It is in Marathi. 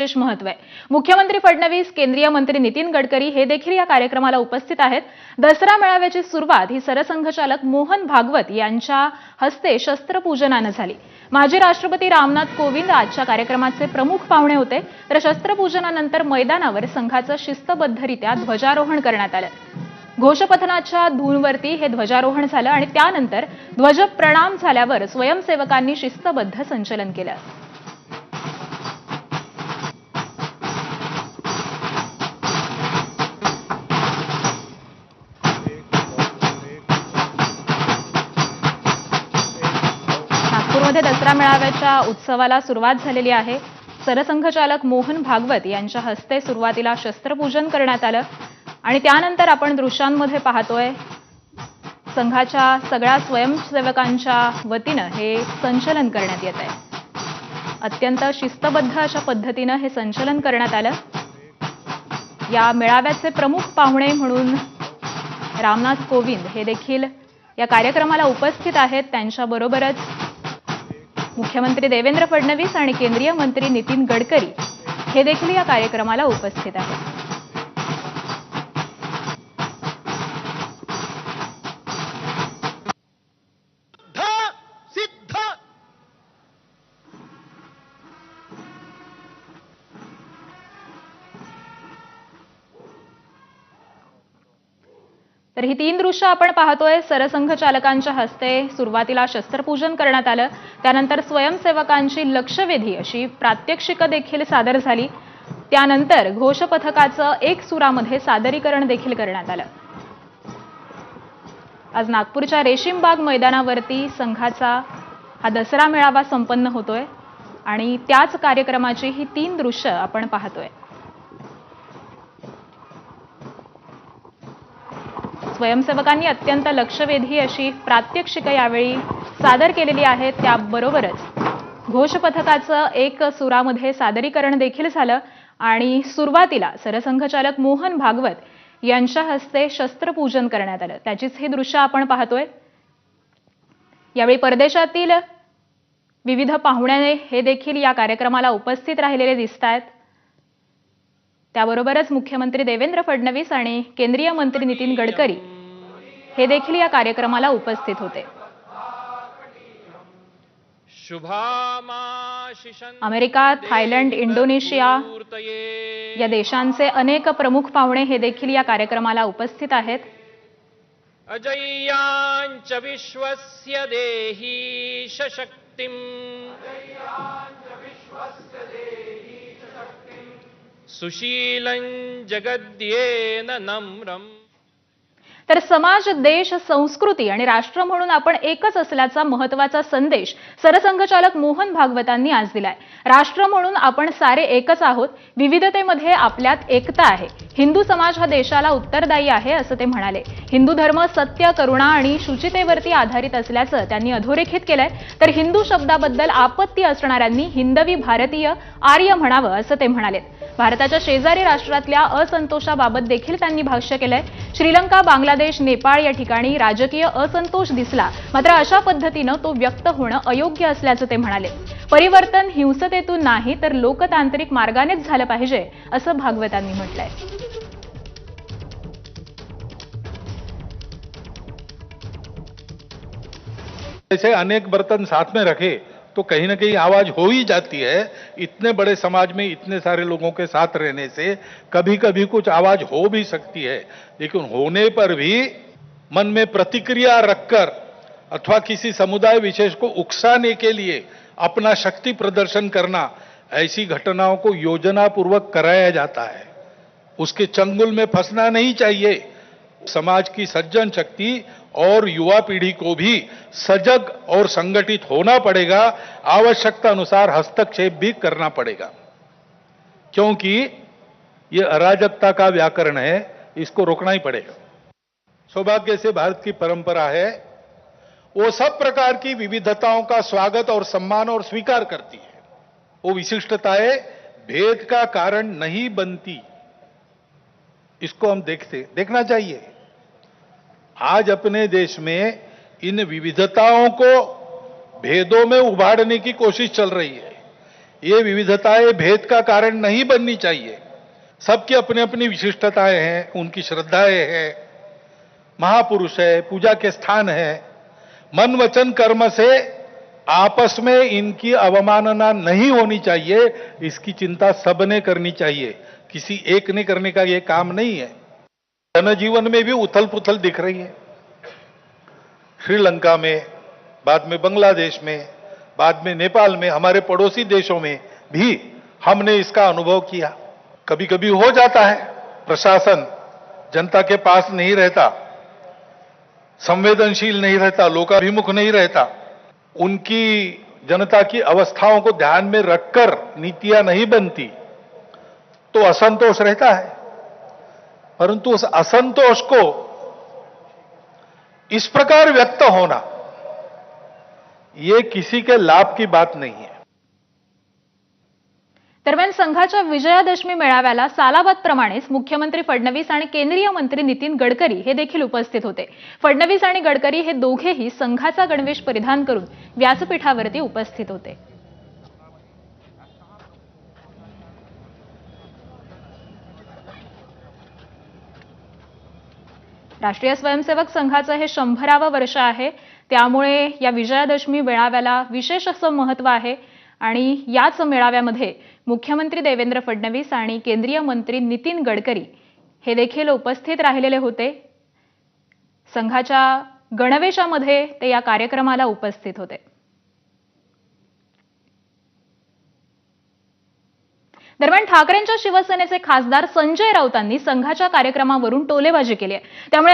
विशेष महत्व आहे। मुख्यमंत्री फडणवीस, केंद्रीय मंत्री नितीन गडकरी हे देखील या कार्यक्रमाला उपस्थित आहेत। दसरा मेळाव्याची सुरुवात ही सरसंघचालक मोहन भागवत यांच्या हस्ते शस्त्रपूजनाने झाली। माजी राष्ट्रपती रामनाथ कोविंद आजच्या कार्यक्रमाचे प्रमुख पाहुणे होते, तर शस्त्रपूजनानंतर मैदानावर संघाचं शिस्तबद्धरित्या ध्वजारोहण करण्यात आलं। घोषपथनाच्या धूनवरती हे ध्वजारोहण झालं आणि त्यानंतर ध्वज प्रणाम झाल्यावर स्वयंसेवकांनी शिस्तबद्ध संचलन केलं। नागपूरमध्ये दसरा मेळाव्याच्या उत्सवाला सुरुवात झालेली आहे। सरसंघचालक मोहन भागवत यांच्या हस्ते सुरुवातीला शस्त्रपूजन करण्यात आलं आणि त्यानंतर आपण दृश्यांमध्ये पाहतोय संघाच्या सगळ्या स्वयंसेवकांच्या वतीने हे संचलन करण्यात येत आहे। अत्यंत शिस्तबद्ध अशा पद्धतीने हे संचलन करण्यात आलं। या मेळाव्याचे प्रमुख पाहुणे म्हणून रामनाथ कोविंद हे देखील या कार्यक्रमाला उपस्थित आहेत। त्यांच्याबरोबरच मुख्यमंत्री देवेंद्र फडणवीस आणि केंद्रीय मंत्री नितीन गडकरी हे देखील या कार्यक्रमाला उपस्थित आहेत। तर ही तीन दृश्य आपण पाहतोय। सरसंघचालकांच्या हस्ते सुरुवातीला शस्त्रपूजन करण्यात आलं, त्यानंतर स्वयंसेवकांची लक्षवेधी अशी प्रात्यक्षिक देखील सादर झाली, त्यानंतर घोषपथकाचं एक सुरामध्ये सादरीकरण देखील करण्यात आलं। आज नागपूरच्या रेशीमबाग मैदानावरती संघाचा हा दसरा मेळावा संपन्न होतोय आणि त्याच कार्यक्रमाची ही तीन दृश्य आपण पाहतोय। स्वयंसेवकांनी अत्यंत लक्षवेधी अशी प्रात्यक्षिक यावेळी सादर केलेली आहेत। त्याबरोबरच घोषपथकाचं एक सुरामध्ये सादरीकरण देखील झालं आणि सुरुवातीला सरसंघचालक मोहन भागवत यांच्या हस्ते शस्त्रपूजन करण्यात आलं, त्याचीच ही दृश्य आपण पाहतोय। यावेळी परदेशातील विविध पाहुणे हे देखील या कार्यक्रमाला उपस्थित राहिलेले दिसतात। त्याबरोबरच मुख्यमंत्री देवेंद्र फडणवीस आणि केंद्रीय मंत्री नितीन गडकरी हे देखील या कार्यक्रमाला उपस्थित होते। अमेरिका, थायलंड, इंडोनेशिया या देशांचे अनेक प्रमुख पाहुणे हे देखील या कार्यक्रमाला उपस्थित आहेत। अजय्यांच विश्वस्य देहि शक्तिं सुशीलं जगद्येन नम्रम्। तर समाज, देश, संस्कृती आणि राष्ट्र म्हणून आपण एकच असल्याचा महत्त्वाचा संदेश सरसंघचालक मोहन भागवतांनी आज दिलाय। राष्ट्र म्हणून आपण सारे एकच आहोत, विविधतेमध्ये आपल्यात एकता आहे। हिंदू समाज हा देशाला उत्तरदायी आहे असं ते म्हणाले। हिंदू धर्म सत्य, करुणा आणि शुचितेवरती आधारित असल्याचं त्यांनी अधोरेखित केलंय। तर हिंदू शब्दाबद्दल आपत्ती असणाऱ्यांनी हिंदवी भारतीय आर्य म्हणावं असं ते म्हणाले। भारताच्या शेजारी राष्ट्रातल्या असंतोषाबाबत देखील त्यांनी भाष्य केलंय। श्रीलंका, बांगलादेश, नेपाळ या ठिकाणी राजकीय असंतोष दिसला, मात्र अशा पद्धतीनं तो व्यक्त होणं अयोग्य असल्याचं ते म्हणाले। परिवर्तन हिंसतेतून नाही तर लोकतांत्रिक मार्गानेच झालं पाहिजे असं भागवतांनी म्हटलंय। ऐसे अनेक बर्तन साथ में रखे तो कहीं ना कहीं आवाज हो ही जाती है। इतने बड़े समाज में इतने सारे लोगों के साथ रहने से कभी कभी कुछ आवाज हो भी सकती है, लेकिन होने पर भी मन में प्रतिक्रिया रखकर अथवा किसी समुदाय विशेष को उकसाने के लिए अपना शक्ति प्रदर्शन करना, ऐसी घटनाओं को योजनापूर्वक कराया जाता है। उसके चंगुल में फंसना नहीं चाहिए। समाज की सज्जन शक्ति और युवा पीढ़ी को भी सजग और संगठित होना पड़ेगा। आवश्यकता अनुसार हस्तक्षेप भी करना पड़ेगा, क्योंकि ये अराजकता का व्याकरण है, इसको रोकना ही पड़ेगा। सौभाग्य से भारत की परंपरा है, वो सब प्रकार की विविधताओं का स्वागत और सम्मान और स्वीकार करती है। वो विशिष्टताएं भेद का कारण नहीं बनती, इसको हम देखना चाहिए। आज अपने देश में इन विविधताओं को भेदों में उभारने की कोशिश चल रही है। ये विविधताएं भेद का कारण नहीं बननी चाहिए। सबकी अपनी अपनी विशिष्टताएं हैं, उनकी श्रद्धाएं हैं, महापुरुष है, पूजा के स्थान है। मन वचन कर्म से आपस में इनकी अवमानना नहीं होनी चाहिए, इसकी चिंता सबने करनी चाहिए, किसी एक ने करने का ये काम नहीं है। जनजीवन में भी उथल पुथल दिख रही है। श्रीलंका में, बाद में बांग्लादेश में, बाद में नेपाल में, हमारे पड़ोसी देशों में भी हमने इसका अनुभव किया। कभी कभी हो जाता है, प्रशासन जनता के पास नहीं रहता, संवेदनशील नहीं रहता, लोकाभिमुख नहीं रहता, उनकी जनता की अवस्थाओं को ध्यान में रखकर नीतियां नहीं बनती, तो असंतोष रहता है। परंतु उस असंतोष को इस प्रकार व्यक्त होना, ये किसी के लाभ की बात नहीं है। दरम्यान संघाच्या विजयादशमी मेळाव्याला सालाबादप्रमाणेच मुख्यमंत्री फडणवीस आणि केंद्रीय मंत्री नितीन गडकरी हे देखील उपस्थित होते। फडणवीस आणि गडकरी हे दोघेही संघाचा गणवेश परिधान करून व्यासपीठावरती उपस्थित होते। राष्ट्रीय स्वयंसेवक संघाचं हे 100वे वर्ष आहे, त्यामुळे या विजयादशमी मेळाव्याला विशेष असं महत्त्व आहे आणि याच मेळाव्यामध्ये मुख्यमंत्री देवेंद्र फडणवीस आणि केंद्रीय मंत्री नितीन गडकरी हे देखील उपस्थित राहिलेले होते। संघाच्या गणवेशामध्ये ते या कार्यक्रमाला उपस्थित होते। दरम्यान ठाकरेंच्या शिवसेनेचे खासदार संजय राऊतांनी संघाच्या कार्यक्रमावरून टोलेबाजी केली आहे, त्यामुळे